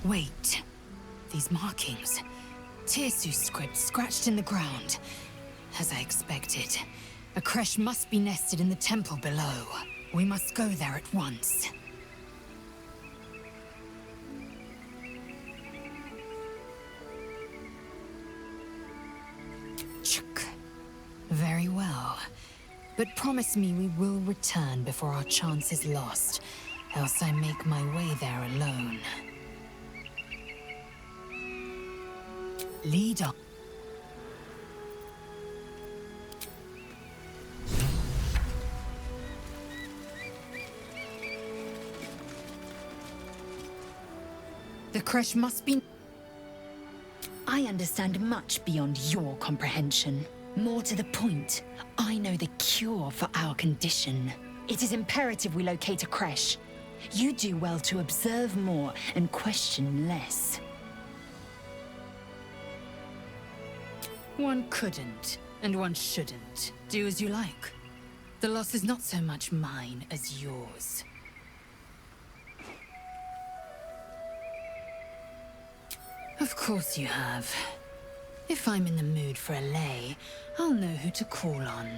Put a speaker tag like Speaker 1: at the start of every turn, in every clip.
Speaker 1: Wait. These markings. Tirsu script scratched in the ground. As I expected. A creche must be nested in the temple below. We must go there at once. Chuk. Very well. But promise me we will return before our chance is lost, else I make my way there alone. Lead on. The creche must be...
Speaker 2: I understand much beyond your comprehension. More to the point, I know the cure for our condition. It is imperative we locate a creche. You do well to observe more and question less.
Speaker 1: One couldn't, and one shouldn't. Do as you like. The loss is not so much mine as yours. Of course you have. If I'm in the mood for a lay, I'll know who to call on.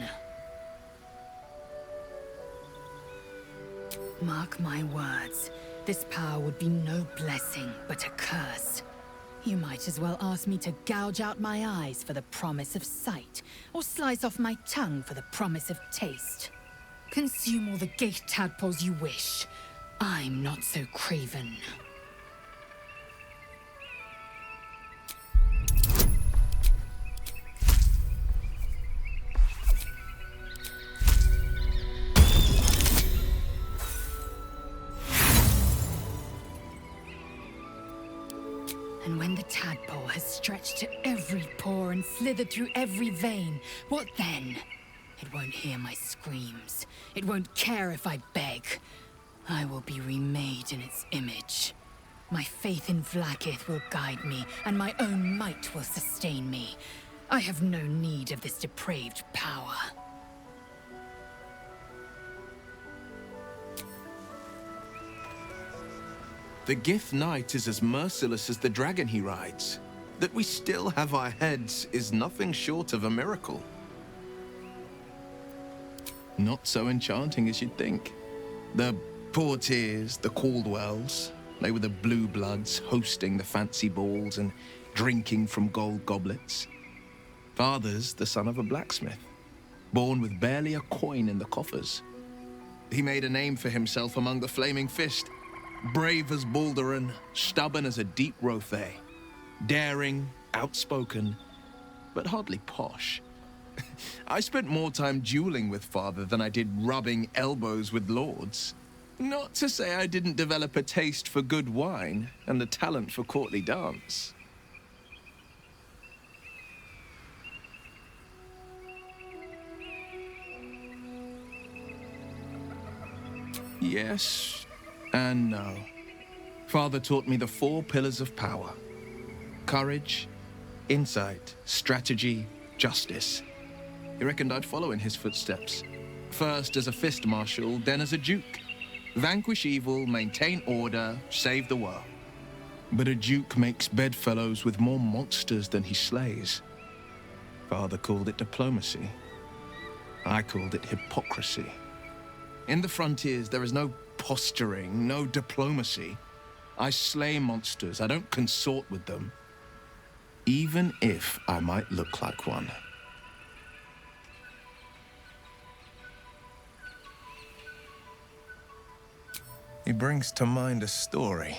Speaker 1: Mark my words, this power would be no blessing, but a curse. You might as well ask me to gouge out my eyes for the promise of sight, or slice off my tongue for the promise of taste. Consume all the gate tadpoles you wish. I'm not so craven. And when the tadpole has stretched to every pore and slithered through every vein, what then? It won't hear my screams. It won't care if I beg. I will be remade in its image. My faith in Vlaakith will guide me, and my own might will sustain me. I have no need of this depraved power.
Speaker 3: The Gith Knight is as merciless as the dragon he rides. That we still have our heads is nothing short of a miracle. Not so enchanting as you'd think. The Portiers, the Caldwells, they were the blue bloods hosting the fancy balls and drinking from gold goblets. Father's the son of a blacksmith, born with barely a coin in the coffers. He made a name for himself among the Flaming Fist. Brave as Baldur and stubborn as a deep Rothay. Daring, outspoken, but hardly posh. I spent more time dueling with father than I did rubbing elbows with lords. Not to say I didn't develop a taste for good wine and the talent for courtly dance. Yes and no. Father taught me the 4 pillars of power. Courage, insight, strategy, justice. He reckoned I'd follow in his footsteps. First as a fist marshal, then as a duke. Vanquish evil, maintain order, save the world. But a duke makes bedfellows with more monsters than he slays. Father called it diplomacy. I called it hypocrisy. In the frontiers, there is no posturing, no diplomacy. I slay monsters, I don't consort with them. Even if I might look like one. He brings to mind a story.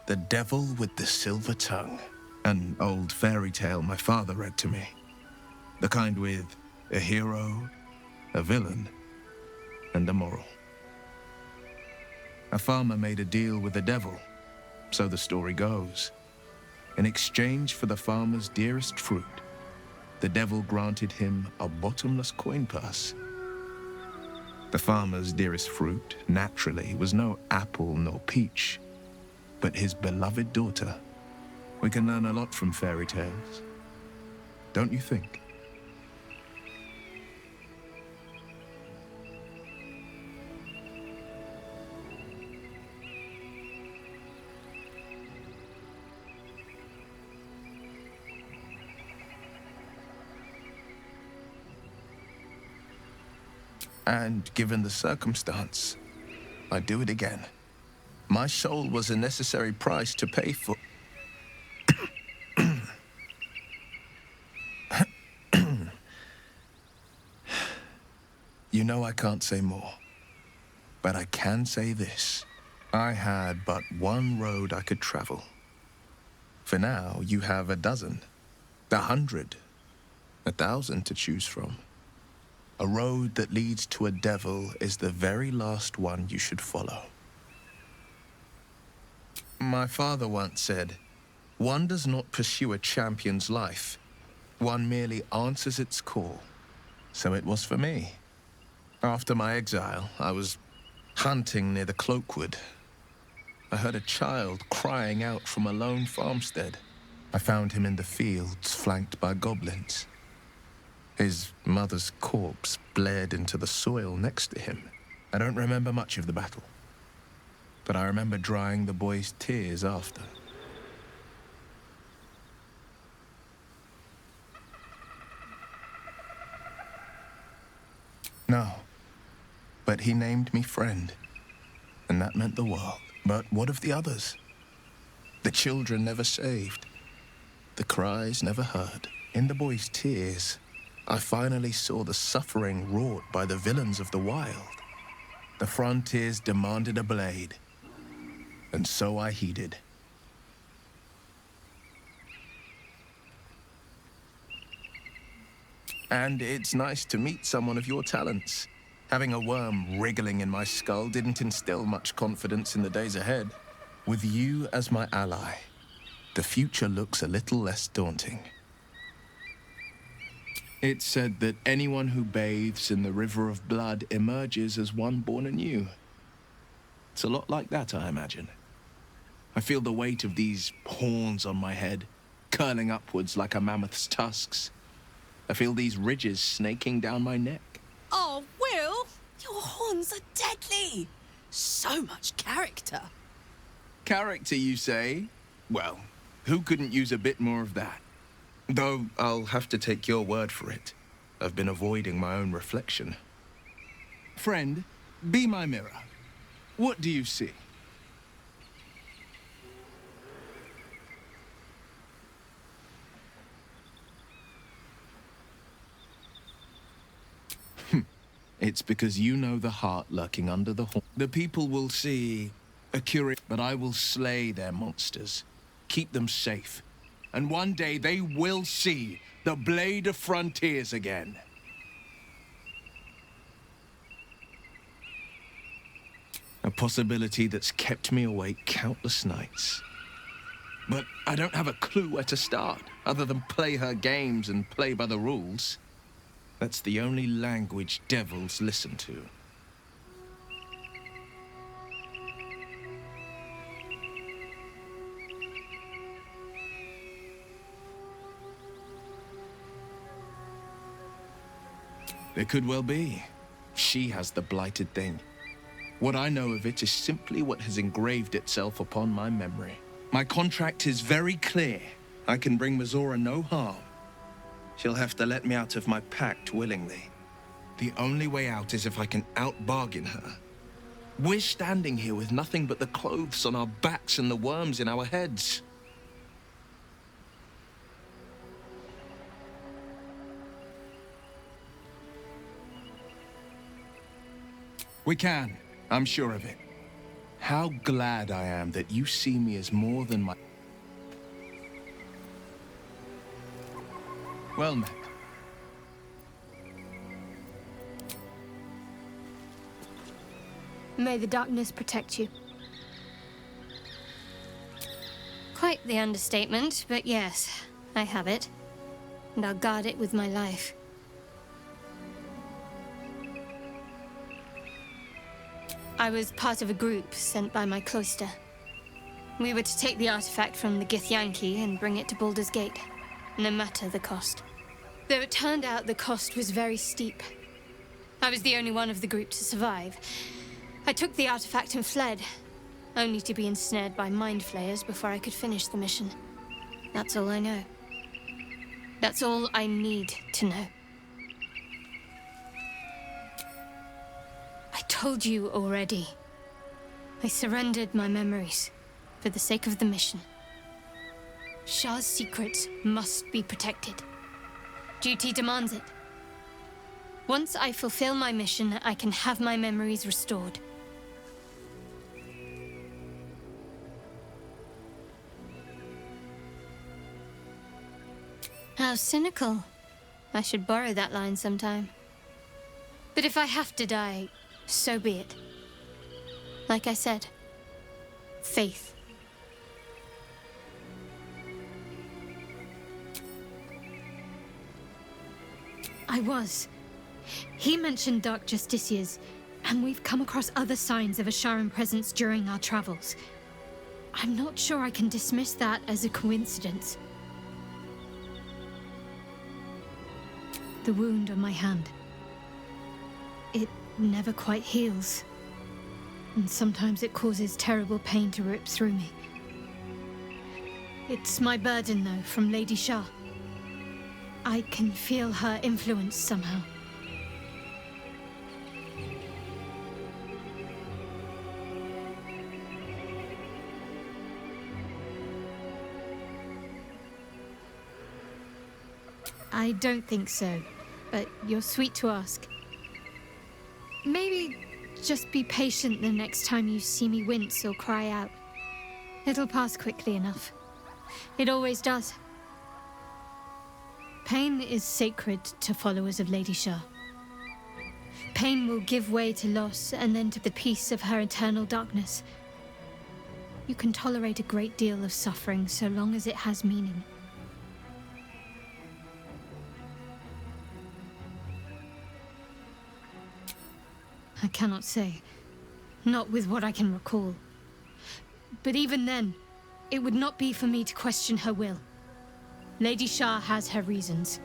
Speaker 3: The Devil with the Silver Tongue. An old fairy tale my father read to me. The kind with a hero, a villain, and a moral. A farmer made a deal with the devil, so the story goes. In exchange for the farmer's dearest fruit, the devil granted him a bottomless coin purse. The farmer's dearest fruit, naturally, was no apple nor peach, but his beloved daughter. We can learn a lot from fairy tales, don't you think? And given the circumstance, I'd do it again. My soul was a necessary price to pay for... You know I can't say more, but I can say this. I had but one road I could travel. For now, you have a dozen, 100, 1,000 to choose from. A road that leads to a devil is the very last one you should follow. My father once said, one does not pursue a champion's life. One merely answers its call. So it was for me. After my exile, I was hunting near the Cloakwood. I heard a child crying out from a lone farmstead. I found him in the fields, flanked by goblins. His mother's corpse bled into the soil next to him. I don't remember much of the battle, but I remember drying the boy's tears after. No, but he named me friend, and that meant the world. But what of the others? The children never saved, the cries never heard. In the boy's tears, I finally saw the suffering wrought by the villains of the wild. The frontiers demanded a blade, and so I heeded. And it's nice to meet someone of your talents. Having a worm wriggling in my skull didn't instill much confidence in the days ahead. With you as my ally, the future looks a little less daunting. It's said that anyone who bathes in the river of blood emerges as one born anew. It's a lot like that, I imagine. I feel the weight of these horns on my head, curling upwards like a mammoth's tusks. I feel these ridges snaking down my neck.
Speaker 4: Oh, Will, your horns are deadly. So much character.
Speaker 3: Character, you say? Well, who couldn't use a bit more of that? Though I'll have to take your word for it. I've been avoiding my own reflection. Friend, be my mirror. What do you see? It's because you know the heart lurking under the horn. The people will see a curious, but I will slay their monsters, keep them safe. And one day they will see the Blade of Frontiers again. A possibility that's kept me awake countless nights. But I don't have a clue where to start, other than play her games and play by the rules. That's the only language devils listen to. There could well be. She has the blighted thing. What I know of it is simply what has engraved itself upon my memory. My contract is very clear. I can bring Mizora no harm. She'll have to let me out of my pact willingly. The only way out is if I can out-bargain her. We're standing here with nothing but the clothes on our backs and the worms in our heads. We can. I'm sure of it. How glad I am that you see me as more than my... Well met.
Speaker 5: May the darkness protect you.
Speaker 6: Quite the understatement, but yes, I have it. And I'll guard it with my life. I was part of a group sent by my cloister. We were to take the artifact from the Githyanki and bring it to Baldur's Gate, no matter the cost. Though it turned out the cost was very steep. I was the only one of the group to survive. I took the artifact and fled, only to be ensnared by mind flayers before I could finish the mission. That's all I know. That's all I need to know. told you already. I surrendered my memories for the sake of the mission. Shah's secrets must be protected. Duty demands it. Once I fulfill my mission, I can have my memories restored. How cynical. I should borrow that line sometime. But if I have to die, so be it. Like I said, faith. I was. He mentioned Dark Justiciars, and we've come across other signs of a Sharan presence during our travels. I'm not sure I can dismiss that as a coincidence. The wound on my hand. It never quite heals. And sometimes it causes terrible pain to rip through me. It's my burden, though, from Lady Shah. I can feel her influence somehow. I don't think so, but you're sweet to ask. Maybe just be patient the next time you see me wince or cry out. It'll pass quickly enough. It always does. Pain is sacred to followers of Lady Shah. Pain will give way to loss and then to the peace of her eternal darkness. You can tolerate a great deal of suffering so long as it has meaning. I cannot say. Not with what I can recall. But even then, it would not be for me to question her will. Lady Shah has her reasons.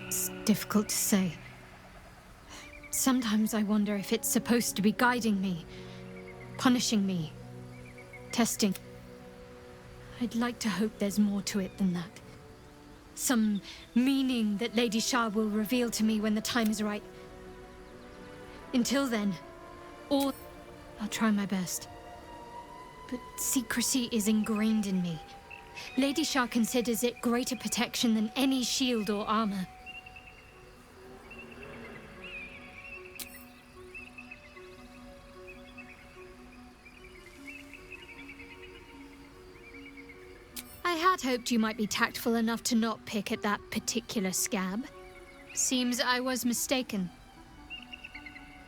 Speaker 6: It's difficult to say. Sometimes I wonder if it's supposed to be guiding me, punishing me, testing. I'd like to hope there's more to it than that. Some meaning that Lady Shah will reveal to me when the time is right. Until then, I'll try my best. But secrecy is ingrained in me. Lady Shah considers it greater protection than any shield or armor. I had hoped you might be tactful enough to not pick at that particular scab. Seems I was mistaken.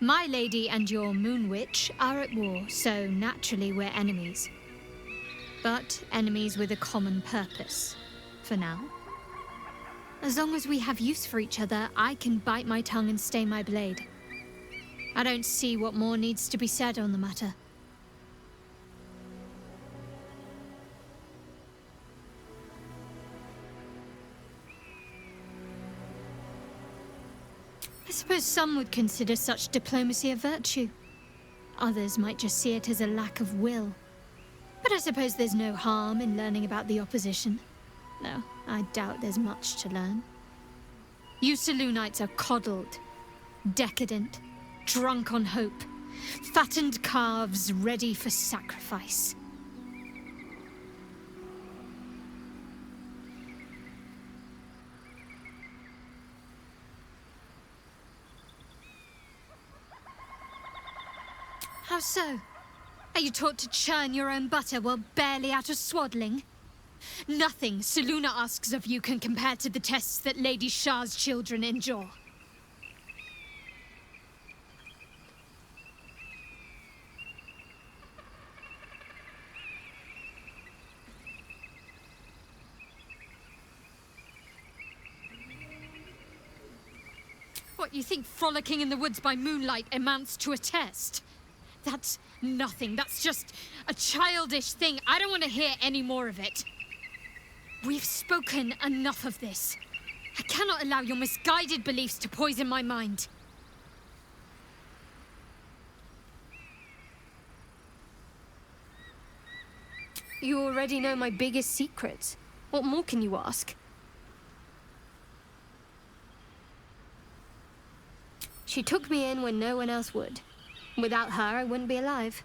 Speaker 6: My lady and your Moon Witch are at war, so naturally we're enemies. But enemies with a common purpose, for now. As long as we have use for each other, I can bite my tongue and stay my blade. I don't see what more needs to be said on the matter. I suppose some would consider such diplomacy a virtue. Others might just see it as a lack of will. But I suppose there's no harm in learning about the opposition. No, I doubt there's much to learn. You Selûnites are coddled, decadent, drunk on hope, fattened calves ready for sacrifice. How so? Are you taught to churn your own butter while barely out of swaddling? Nothing Selûne asks of you can compare to the tests that Lady Shah's children endure. What, you think frolicking in the woods by moonlight amounts to a test? That's nothing. That's just a childish thing. I don't want to hear any more of it. We've spoken enough of this. I cannot allow your misguided beliefs to poison my mind. You already know my biggest secrets. What more can you ask? She took me in when no one else would. Without her, I wouldn't be alive.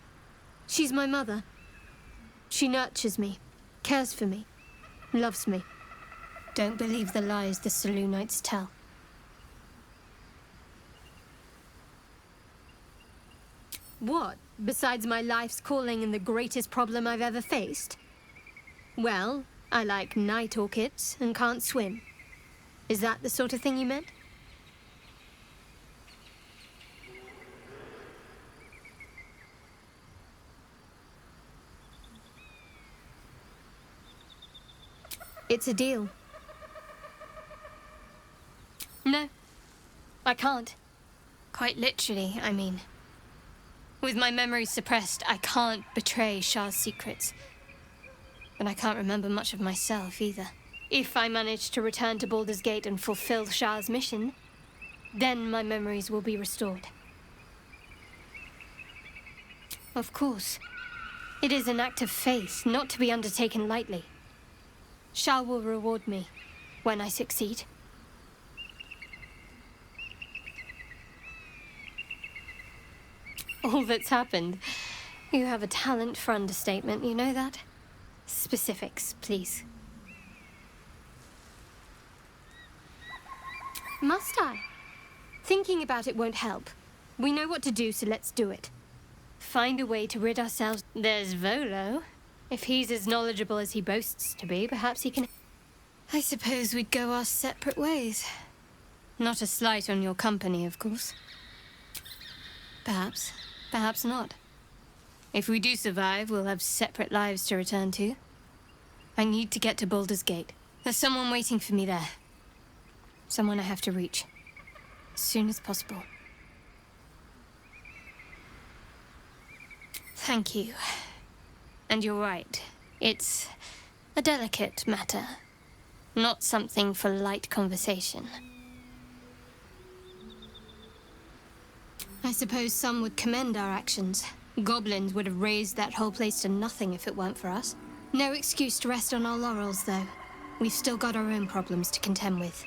Speaker 6: She's my mother. She nurtures me, cares for me, loves me. Don't believe the lies the Saloonites tell. What, besides my life's calling and the greatest problem I've ever faced? Well, I like night orchids and can't swim. Is that the sort of thing you meant? It's a deal. No, I can't. Quite literally, I mean. With my memory suppressed, I can't betray Shah's secrets. But I can't remember much of myself either. If I manage to return to Baldur's Gate and fulfill Shah's mission, then my memories will be restored. Of course. It is an act of faith, not to be undertaken lightly. Shah will reward me when I succeed. All that's happened. You have a talent for understatement, you know that? Specifics, please. Must I? Thinking about it won't help. We know what to do, so let's do it. Find a way to rid ourselves... There's Volo. If he's as knowledgeable as he boasts to be, perhaps he can... I suppose we'd go our separate ways. Not a slight on your company, of course. Perhaps. Perhaps not. If we do survive, we'll have separate lives to return to. I need to get to Baldur's Gate. There's someone waiting for me there. Someone I have to reach. As soon as possible. Thank you. And you're right. It's a delicate matter. Not something for light conversation. I suppose some would commend our actions. Goblins would have razed that whole place to nothing if it weren't for us. No excuse to rest on our laurels, though. We've still got our own problems to contend with.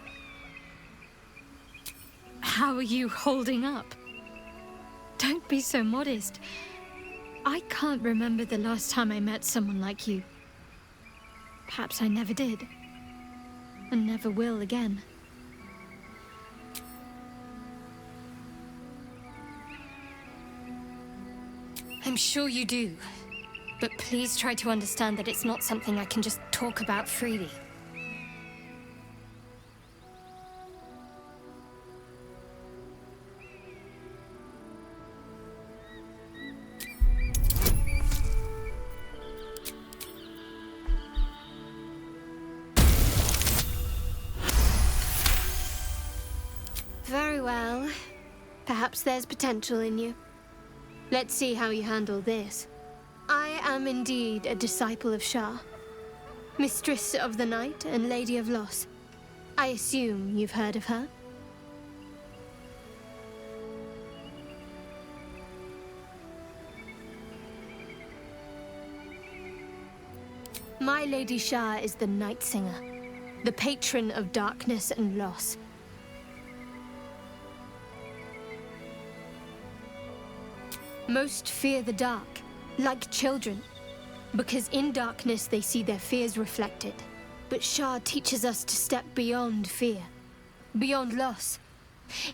Speaker 6: How are you holding up? Don't be so modest. I can't remember the last time I met someone like you. Perhaps I never did. And never will again. I'm sure you do. But please try to understand that it's not something I can just talk about freely. Very well. Perhaps there's potential in you. Let's see how you handle this. I am indeed a disciple of Shah, Mistress of the Night and Lady of Loss. I assume you've heard of her? My Lady Shah is the Night Singer, the patron of darkness and loss. Most fear the dark, like children, because in darkness they see their fears reflected. But Shah teaches us to step beyond fear, beyond loss.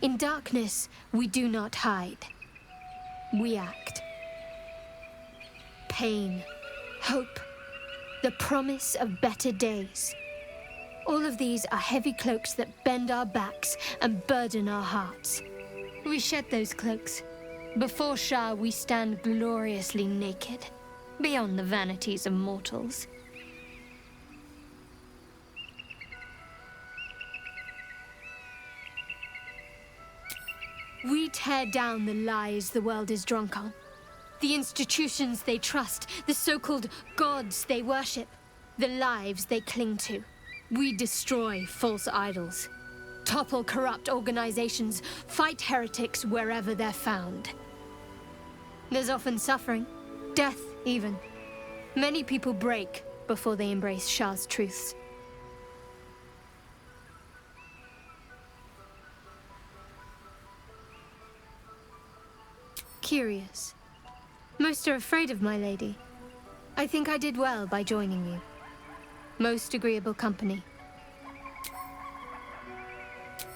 Speaker 6: In darkness, we do not hide. We act. Pain, hope, the promise of better days. All of these are heavy cloaks that bend our backs and burden our hearts. We shed those cloaks. Before Shah, we stand gloriously naked, beyond the vanities of mortals. We tear down the lies the world is drunk on, the institutions they trust, the so-called gods they worship, the lives they cling to. We destroy false idols, topple corrupt organizations, fight heretics wherever they're found. There's often suffering, death even. Many people break before they embrace Shah's truths. curious. Most are afraid of my lady. I think I did well by joining you. Most agreeable company.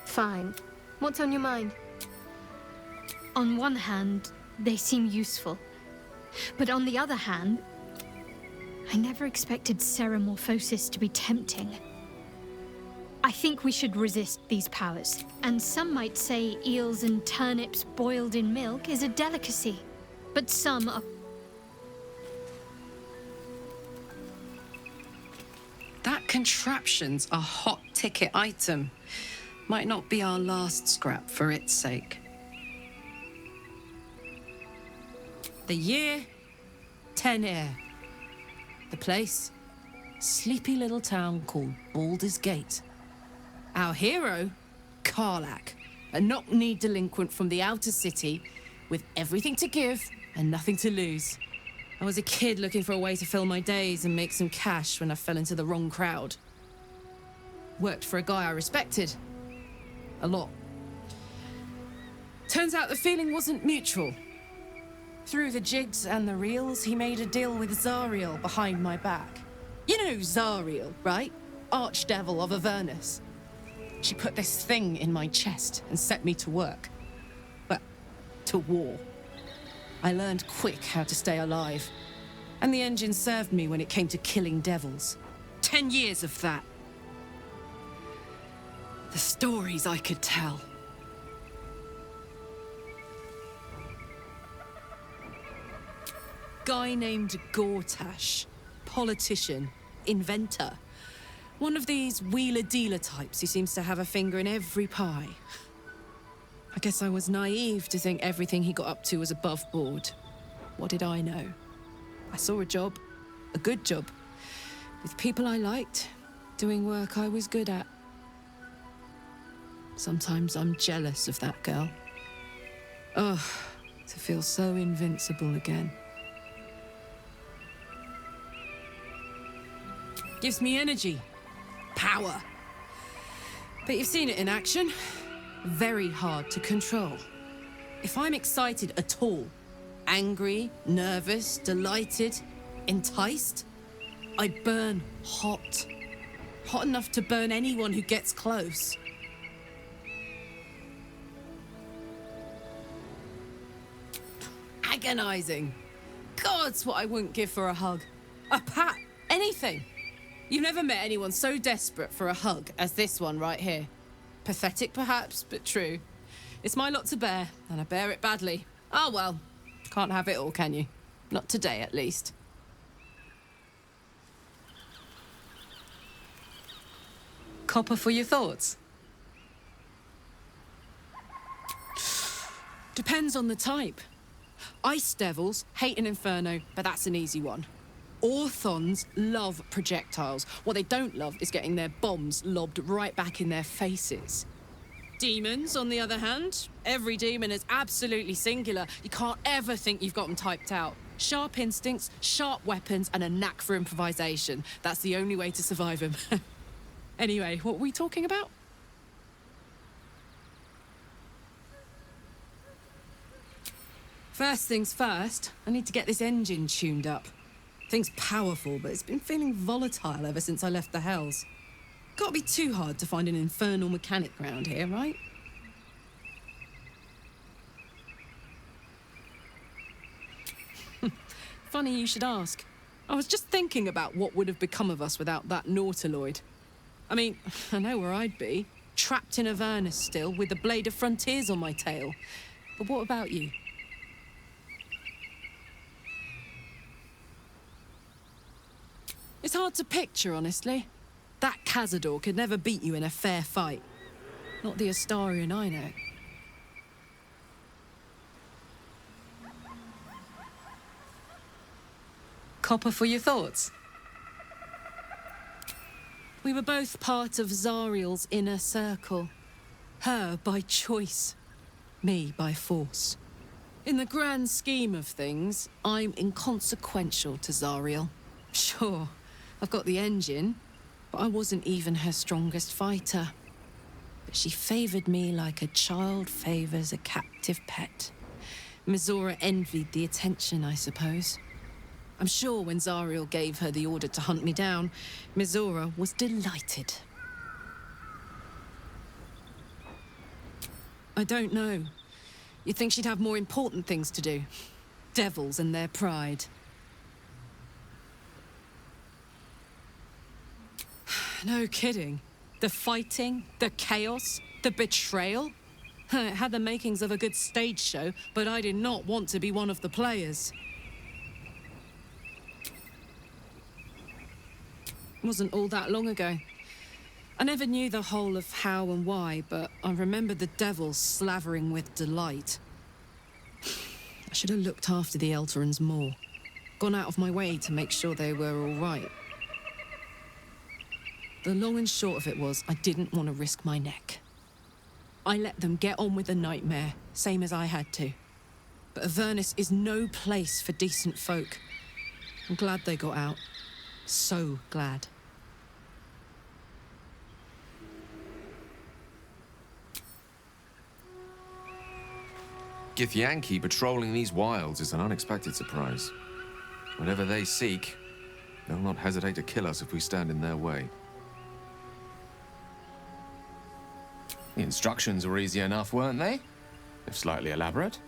Speaker 6: Fine. What's on your mind? On one hand, they seem useful. But on the other hand, I never expected Ceramorphosis to be tempting. I think we should resist these powers. And some might say eels and turnips boiled in milk is a delicacy. But some are...
Speaker 4: That contraption's a hot ticket item. Might not be our last scrap for its sake. The year, 10 Air. The place, sleepy little town called Baldur's Gate. Our hero, Karlak, a knock-knee delinquent from the outer city with everything to give and nothing to lose. I was a kid looking for a way to fill my days and make some cash when I fell into the wrong crowd. Worked for a guy I respected. A lot. Turns out the feeling wasn't mutual. Through the jigs and the reels, he made a deal with Zariel behind my back. You know Zariel, right? Archdevil of Avernus. She put this thing in my chest and set me to work. Well, to war. I learned quick how to stay alive. And the engine served me when it came to killing devils. 10 years of that. The stories I could tell. Guy named Gortash. Politician. Inventor. One of these wheeler-dealer types who seems to have a finger in every pie. I guess I was naive to think everything he got up to was above board. What did I know? I saw a job. A good job. With people I liked. Doing work I was good at. Sometimes I'm jealous of that girl. Oh, to feel so invincible again. Gives me energy. Power. But you've seen it in action. Very hard to control. If I'm excited at all, angry, nervous, delighted, enticed, I burn hot. Hot enough to burn anyone who gets close. Agonizing. God's what I wouldn't give for a hug. A pat. Anything. You've never met anyone so desperate for a hug as this one right here. Pathetic perhaps, but true. It's my lot to bear, and I bear it badly. Ah, well. Can't have it all, can you? Not today, at least. Copper for your thoughts? Depends on the type. Ice devils hate an inferno, but that's an easy one. Orthons love projectiles. What they don't love is getting their bombs lobbed right back in their faces. Demons, on the other hand, every demon is absolutely singular. You can't ever think you've got them typed out. Sharp instincts, sharp weapons, and a knack for improvisation. That's the only way to survive them. Anyway, what were we talking about? First things first, I need to get this engine tuned up. Thing's powerful, but it's been feeling volatile ever since I left the Hells. Can't be too hard to find an infernal mechanic round here, right? Funny you should ask. I was just thinking about what would have become of us without that Nautiloid. I mean, I know where I'd be. Trapped in Avernus still, with the Blade of Frontiers on my tail. But what about you? It's hard to picture, honestly. That Cazador could never beat you in a fair fight. Not the Astarian I know. Copper for your thoughts? We were both part of Zariel's inner circle. Her by choice, me by force. In the grand scheme of things, I'm inconsequential to Zariel. Sure, I've got the engine, but I wasn't even her strongest fighter. But she favoured me like a child favours a captive pet. Mizora envied the attention, I suppose. I'm sure when Zariel gave her the order to hunt me down, Mizora was delighted. I don't know. You'd think she'd have more important things to do. Devils and their pride. No kidding. The fighting, the chaos, the betrayal. It had the makings of a good stage show, but I did not want to be one of the players. It wasn't all that long ago. I never knew the whole of how and why, but I remember the devils slavering with delight. I should have looked after the Elterans more. Gone out of my way to make sure they were all right. The long and short of it was, I didn't want to risk my neck. I let them get on with the nightmare, same as I had to. But Avernus is no place for decent folk. I'm glad they got out. So glad.
Speaker 5: Githyanki patrolling these wilds is an unexpected surprise. Whatever they seek, they'll not hesitate to kill us if we stand in their way.
Speaker 3: The instructions were easy enough, weren't they? If slightly elaborate.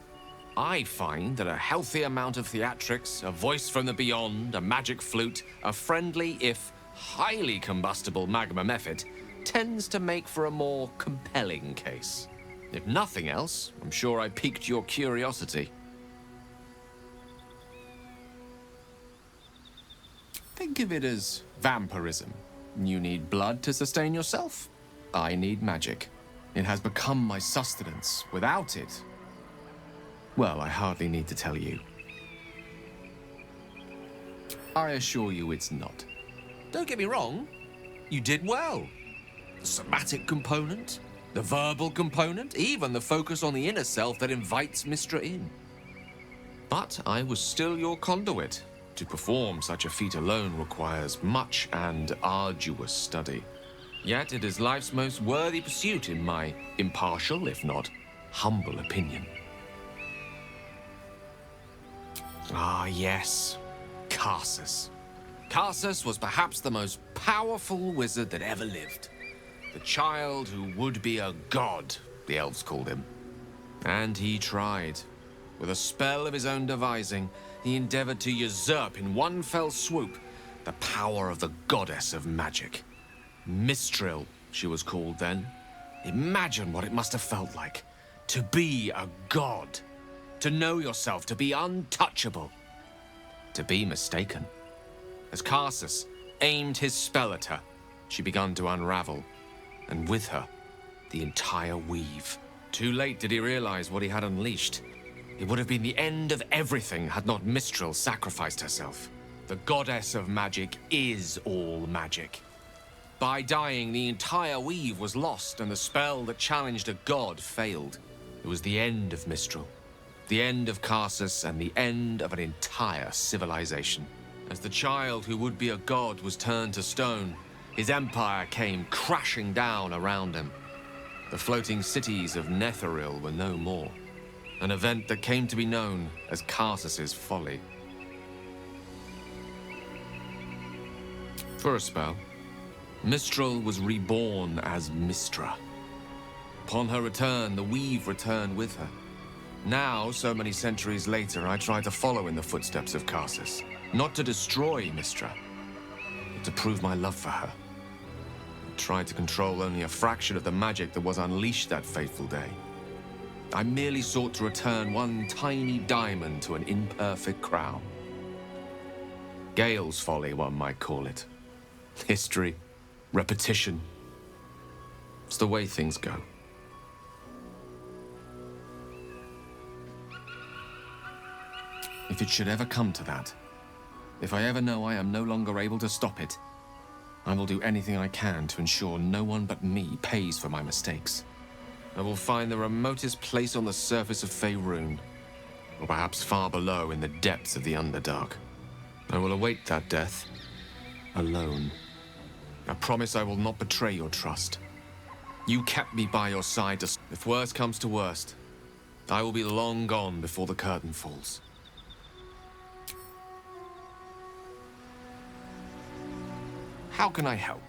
Speaker 5: I find that a healthy amount of theatrics, a voice from the beyond, a magic flute, a friendly, if highly combustible magma method, tends to make for a more compelling case. If nothing else, I'm sure I piqued your curiosity.
Speaker 3: Think of it as vampirism. You need blood to sustain yourself. I need magic. It has become my sustenance. Without it, well, I hardly need to tell you. I assure you it's not.
Speaker 5: Don't get me wrong, you did well. The somatic component, the verbal component, even the focus on the inner self that invites Mystra in. But I was still your conduit. To perform such a feat alone requires much and arduous study. Yet it is life's most worthy pursuit in my impartial, if not humble opinion. Ah, yes. Karsus. Karsus was perhaps the most powerful wizard that ever lived. The child who would be a god, the elves called him. And he tried. With a spell of his own devising, he endeavored to usurp in one fell swoop the power of the goddess of magic. Mistril, she was called then. Imagine what it must have felt like to be a god. To know yourself, to be untouchable. To be mistaken. As Karsus aimed his spell at her, she began to unravel. And with her, the entire weave. Too late did he realize what he had unleashed. It would have been the end of everything had not Mistril sacrificed herself. The goddess of magic is all magic. By dying, the entire weave was lost, and the spell that challenged a god failed. It was the end of Mistril, the end of Karsus, and the end of an entire civilization. As the child who would be a god was turned to stone, his empire came crashing down around him. The floating cities of Netheril were no more. An event that came to be known as Karsus's folly. For a spell, Mistril was reborn as Mystra. Upon her return, the weave returned with her. Now, so many centuries later, I try to follow in the footsteps of Karsus. Not to destroy Mystra, but to prove my love for her. I tried to control only a fraction of the magic that was unleashed that fateful day. I merely sought to return one tiny diamond to an imperfect crown. Gale's folly, one might call it. History, repetition. It's the way things go. If it should ever come to that, if I ever know I am no longer able to stop it, I will do anything I can to ensure no one but me pays for my mistakes. I will find the remotest place on the surface of Faerun, or perhaps far below in the depths of the Underdark. I will await that death, alone. I promise I will not betray your trust. You kept me by your side if worst comes to worst. I will be long gone before the curtain falls. How can I help?